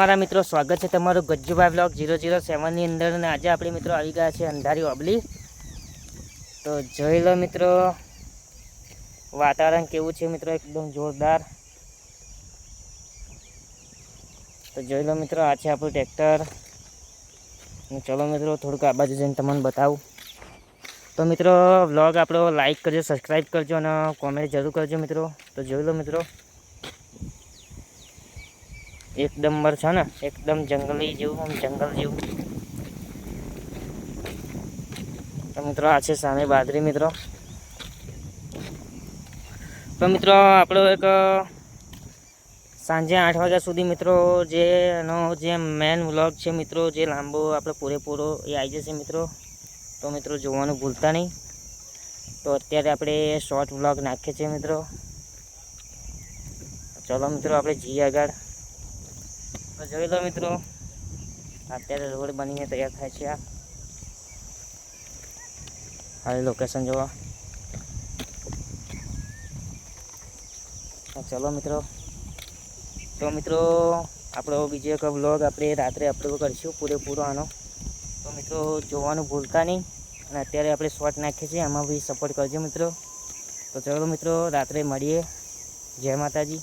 મારા મિત્રો સ્વાગત છે તમારું ગજ્જુભાઈ બ્લોગ 007 ની અંદર અને આજે આપણે મિત્રો આવી ગયા છે અંધારી ઓબલી। તો જોઈ લો મિત્રો વાતાવરણ કેવું છે મિત્રો, એકદમ જોરદાર। તો જોઈ લો મિત્રો આ છે આપણું ટ્રેક્ટર। ચલો મિત્રો થોડુંક આ બાજુ જઈને તમને બતાવું। તો મિત્રો વ્લોગ આપણો લાઈક કરજો, સબસ્ક્રાઈબ કરજો અને કોમેન્ટ જરૂર કરજો મિત્રો। તો જોઈ લો મિત્રો એકદમ મર છે ને, એકદમ જંગલી જેવું, આમ જંગલ જેવું। તો મિત્રો આ છે સામે બાજરી મિત્રો। તો મિત્રો આપણો એક સાંજે 8 વાગ્યા સુધી મિત્રો જે એનો જે મેન વ્લોગ છે મિત્રો, જે લાંબો આપણે પૂરેપૂરો એ આવી જશે મિત્રો। તો મિત્રો જોવાનું ભૂલતા નહીં। તો અત્યારે આપણે શોર્ટ વ્લોગ નાખીએ છીએ મિત્રો। ચલો મિત્રો આપણે જઈએ આગળ। તો જોઈ લો મિત્રો અત્યારે રોડ બનીને તૈયાર થાય છે। આ લોકેશન જોવા। ચલો મિત્રો, તો મિત્રો આપણો બીજો એક વ્લોગ આપણે રાત્રે અપલોડ કરીશું પૂરેપૂરો આનો। તો મિત્રો જોવાનું ભૂલતા નહીં અને અત્યારે આપણે શોર્ટ નાખીએ છીએ, આમાં બી સપોર્ટ કરજો મિત્રો। તો ચલો મિત્રો રાત્રે મળીએ। જય માતાજી।